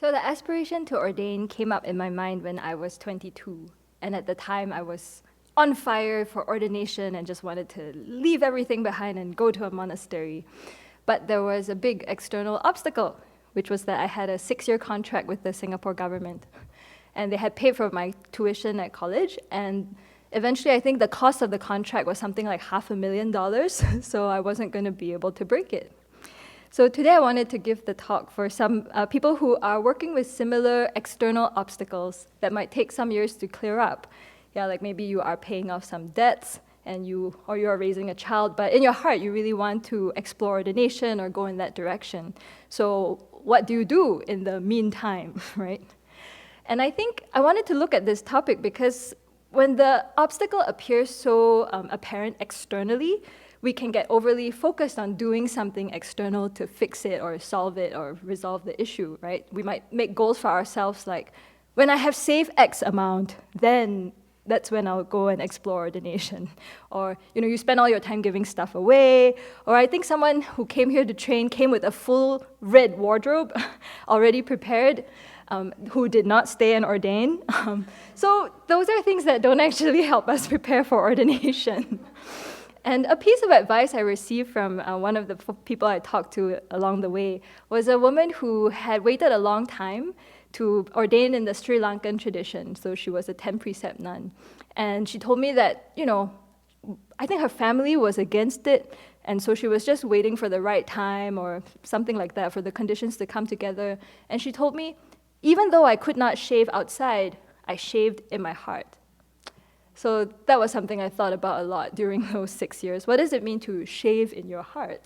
So the aspiration to ordain came up in my mind when I was 22. And at the time, I was on fire for ordination and just wanted to leave everything behind and go to a monastery. But there was a big external obstacle, which was that I had a 6-year contract with the Singapore government. And they had paid for my tuition at college. And eventually, I think the cost of the contract was something like $500,000. So I wasn't going to be able to break it. So today I wanted to give the talk for some people who are working with similar external obstacles that might take some years to clear up. Yeah, like maybe you are paying off some debts and you are raising a child, but in your heart you really want to explore ordination or go in that direction. So what do you do in the meantime, right? And I think I wanted to look at this topic because when the obstacle appears so apparent externally, we can get overly focused on doing something external to fix it or solve it or resolve the issue, right? We might make goals for ourselves like, when I have saved X amount, then that's when I'll go and explore ordination. Or, you spend all your time giving stuff away. Or I think someone who came here to train came with a full red wardrobe already prepared, who did not stay and ordain. So those are things that don't actually help us prepare for ordination. And a piece of advice I received from one of the people I talked to along the way was a woman who had waited a long time to ordain in the Sri Lankan tradition. So she was a 10-precept nun. And she told me that, I think her family was against it. And so she was just waiting for the right time or something like that for the conditions to come together. And she told me, even though I could not shave outside, I shaved in my heart. So that was something I thought about a lot during those 6 years. What does it mean to shave in your heart?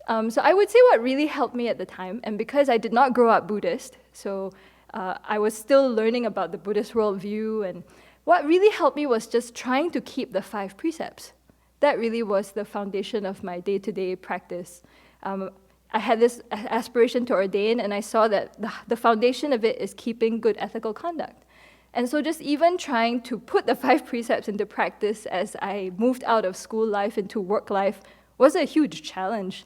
So I would say what really helped me at the time, and because I did not grow up Buddhist, so I was still learning about the Buddhist worldview, and what really helped me was just trying to keep the 5 precepts. That really was the foundation of my day-to-day practice. I had this aspiration to ordain, and I saw that the foundation of it is keeping good ethical conduct. And so just even trying to put the 5 precepts into practice as I moved out of school life into work life was a huge challenge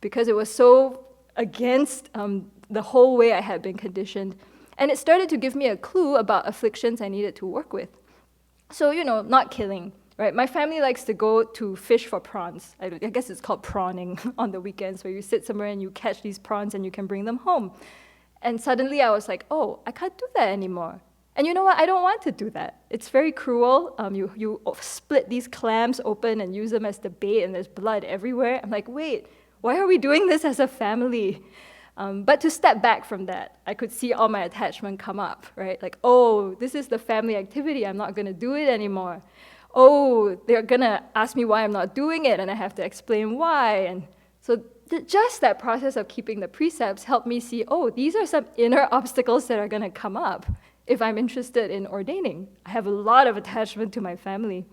because it was so against the whole way I had been conditioned. And it started to give me a clue about afflictions I needed to work with. So, not killing, right? My family likes to go to fish for prawns. I guess it's called prawning on the weekends, where you sit somewhere and you catch these prawns and you can bring them home. And suddenly I was like, oh, I can't do that anymore. And you know what? I don't want to do that. It's very cruel. You split these clams open and use them as the bait, and there's blood everywhere. I'm like, wait, why are we doing this as a family? But to step back from that, I could see all my attachment come up, right? Like, oh, this is the family activity. I'm not going to do it anymore. Oh, they're going to ask me why I'm not doing it, and I have to explain why. And so just that process of keeping the precepts helped me see, oh, these are some inner obstacles that are going to come up if I'm interested in ordaining. I have a lot of attachment to my family.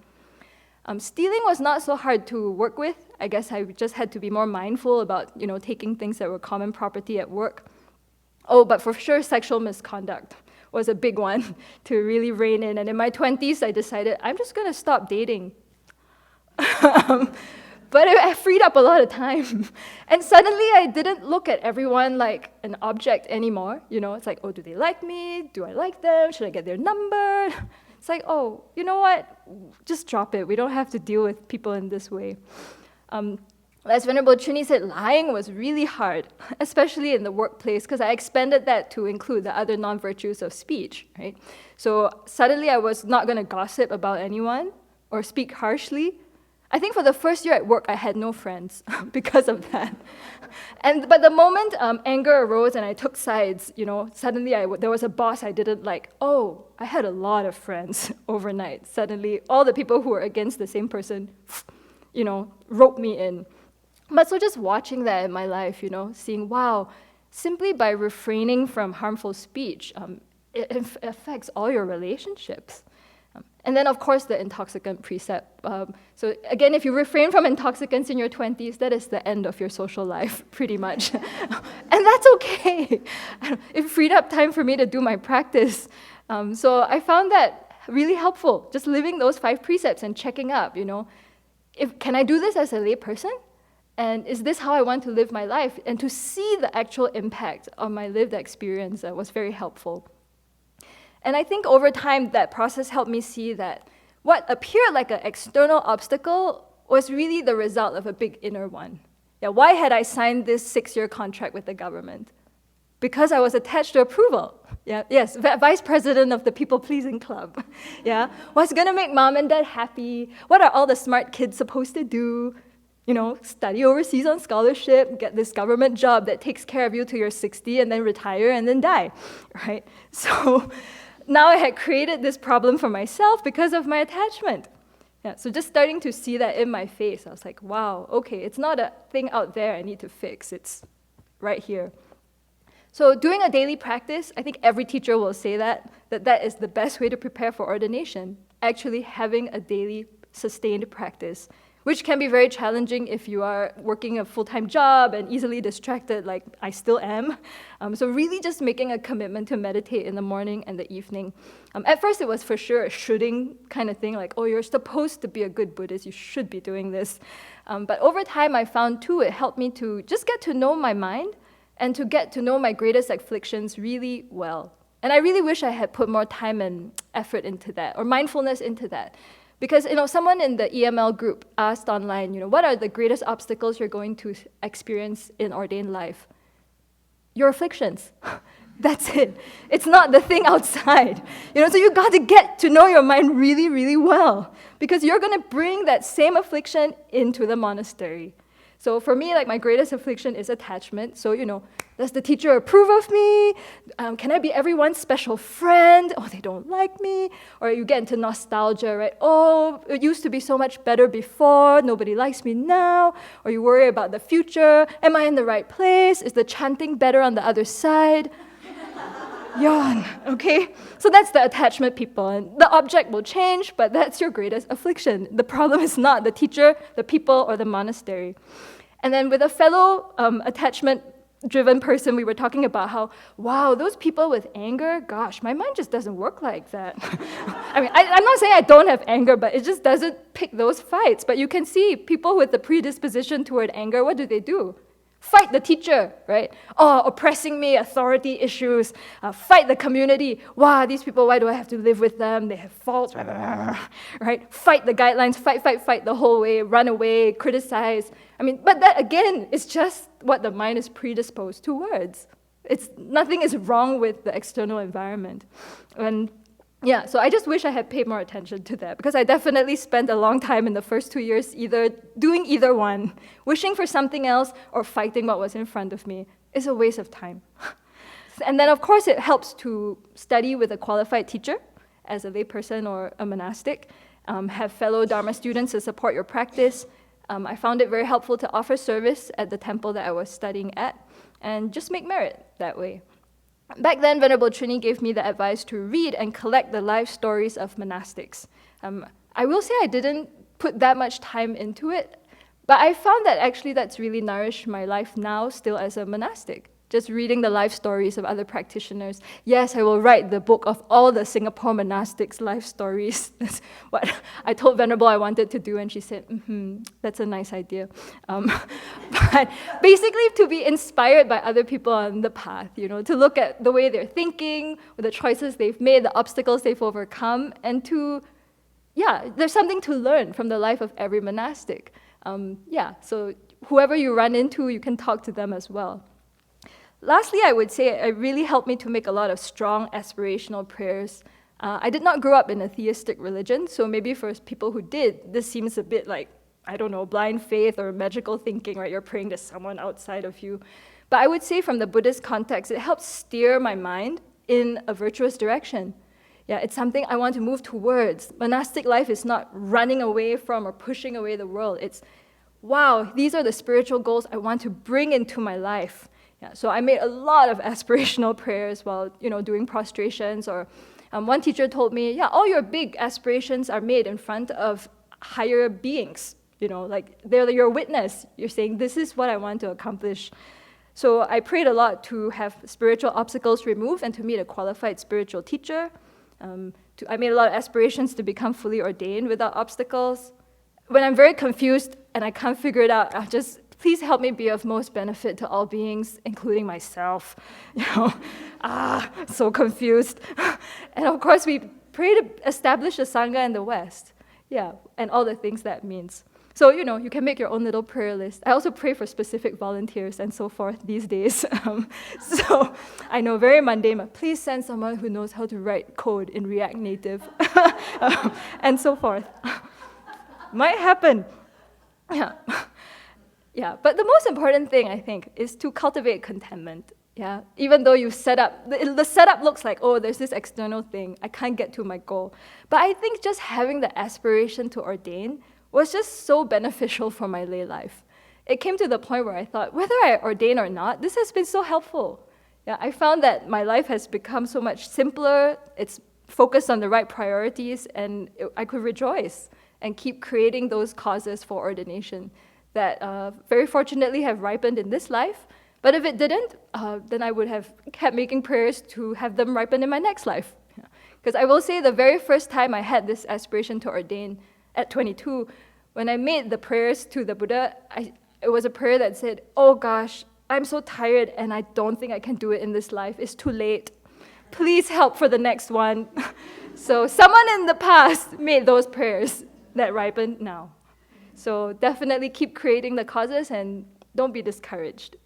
Stealing was not so hard to work with. I guess I just had to be more mindful about, taking things that were common property at work. Oh, but for sure, sexual misconduct was a big one to really rein in. And in my 20s, I decided I'm just going to stop dating. But I freed up a lot of time. And suddenly I didn't look at everyone like an object anymore. It's like, oh, do they like me? Do I like them? Should I get their number? It's like, oh, you know what? Just drop it. We don't have to deal with people in this way. As Venerable Trini said, lying was really hard, especially in the workplace, because I expanded that to include the other non-virtues of speech, right? So suddenly I was not going to gossip about anyone or speak harshly. I think for the first year at work, I had no friends because of that. But the moment anger arose and I took sides, suddenly there was a boss I didn't like. Oh, I had a lot of friends overnight. Suddenly, all the people who were against the same person, roped me in. But so just watching that in my life, seeing, wow, simply by refraining from harmful speech, it affects all your relationships. And then, of course, the intoxicant precept. So again, if you refrain from intoxicants in your 20s, that is the end of your social life, pretty much. And that's okay. It freed up time for me to do my practice. So I found that really helpful, just living those 5 precepts and checking up, can I do this as a lay person? And is this how I want to live my life? And to see the actual impact of my lived experience was very helpful. And I think over time, that process helped me see that what appeared like an external obstacle was really the result of a big inner one. Yeah, why had I signed this 6-year contract with the government? Because I was attached to approval. Yeah, yes, vice president of the people-pleasing club. Yeah, what's gonna make mom and dad happy? What are all the smart kids supposed to do? You know, study overseas on scholarship, get this government job that takes care of you till you're 60 and then retire and then die, right? So now I had created this problem for myself because of my attachment. Yeah, so just starting to see that in my face, I was like, wow, okay, it's not a thing out there I need to fix, it's right here. So doing a daily practice, I think every teacher will say that is the best way to prepare for ordination, actually having a daily sustained practice, which can be very challenging if you are working a full-time job and easily distracted like I still am. So really just making a commitment to meditate in the morning and the evening. At first it was for sure a shooting kind of thing, like, oh, you're supposed to be a good Buddhist, you should be doing this. But over time I found too, it helped me to just get to know my mind and to get to know my greatest afflictions really well. And I really wish I had put more time and effort into that, or mindfulness into that. Because someone in the EML group asked online, what are the greatest obstacles you're going to experience in ordained life? Your afflictions. That's it. It's not the thing outside. So you got to get to know your mind really, really well, because you're going to bring that same affliction into the monastery. So for me, like my greatest affliction is attachment. So, does the teacher approve of me? Can I be everyone's special friend? Oh, they don't like me. Or you get into nostalgia, right? Oh, it used to be so much better before. Nobody likes me now. Or you worry about the future. Am I in the right place? Is the chanting better on the other side? Yawn, okay? So that's the attachment people. And the object will change, but that's your greatest affliction. The problem is not the teacher, the people, or the monastery. And then with a fellow attachment-driven person, we were talking about how, wow, those people with anger, gosh, my mind just doesn't work like that. I mean, I'm not saying I don't have anger, but it just doesn't pick those fights. But you can see people with the predisposition toward anger, what do? Fight the teacher, right? Oh, oppressing me, authority issues. Fight the community. Wow, these people, why do I have to live with them? They have faults, right? Fight the guidelines, fight the whole way, run away, criticize. I mean, but that again is just what the mind is predisposed towards. Nothing is wrong with the external environment. And yeah, so I just wish I had paid more attention to that, because I definitely spent a long time in the first 2 years doing either one. Wishing for something else or fighting what was in front of me is a waste of time. And then, of course, it helps to study with a qualified teacher as a layperson or a monastic, have fellow Dharma students to support your practice. I found it very helpful to offer service at the temple that I was studying at, and just make merit that way. Back then, Venerable Trini gave me the advice to read and collect the life stories of monastics. I will say I didn't put that much time into it, but I found that actually that's really nourished my life now, still as a monastic. Just reading the life stories of other practitioners. Yes, I will write the book of all the Singapore monastics' life stories. That's what I told Venerable I wanted to do, and she said, that's a nice idea. But basically to be inspired by other people on the path, to look at the way they're thinking, the choices they've made, the obstacles they've overcome, and there's something to learn from the life of every monastic. So whoever you run into, you can talk to them as well. Lastly, I would say it really helped me to make a lot of strong aspirational prayers. I did not grow up in a theistic religion, so maybe for people who did, this seems a bit like, I don't know, blind faith or magical thinking, right? You're praying to someone outside of you. But I would say from the Buddhist context, it helps steer my mind in a virtuous direction. Yeah, it's something I want to move towards. Monastic life is not running away from or pushing away the world. It's, wow, these are the spiritual goals I want to bring into my life. Yeah, so I made a lot of aspirational prayers while, doing prostrations. Or one teacher told me, all your big aspirations are made in front of higher beings. Like they're your witness. You're saying, this is what I want to accomplish. So I prayed a lot to have spiritual obstacles removed and to meet a qualified spiritual teacher. I made a lot of aspirations to become fully ordained without obstacles. When I'm very confused and I can't figure it out, I'll just Please help me be of most benefit to all beings, including myself. So confused. And of course, we pray to establish a Sangha in the West. Yeah, and all the things that means. So, you can make your own little prayer list. I also pray for specific volunteers and so forth these days. So, I know, very mundane, but please send someone who knows how to write code in React Native, and so forth. Might happen. Yeah. Yeah, but the most important thing, I think, is to cultivate contentment. Yeah, even though you set up, the setup looks like, oh, there's this external thing, I can't get to my goal. But I think just having the aspiration to ordain was just so beneficial for my lay life. It came to the point where I thought, whether I ordain or not, this has been so helpful. Yeah, I found that my life has become so much simpler, it's focused on the right priorities, and I could rejoice and keep creating those causes for ordination that very fortunately have ripened in this life. But if it didn't, then I would have kept making prayers to have them ripen in my next life. Because I will say the very first time I had this aspiration to ordain at 22, when I made the prayers to the Buddha, it was a prayer that said, oh gosh, I'm so tired and I don't think I can do it in this life. It's too late. Please help for the next one. So someone in the past made those prayers that ripen now. So definitely keep creating the causes and don't be discouraged.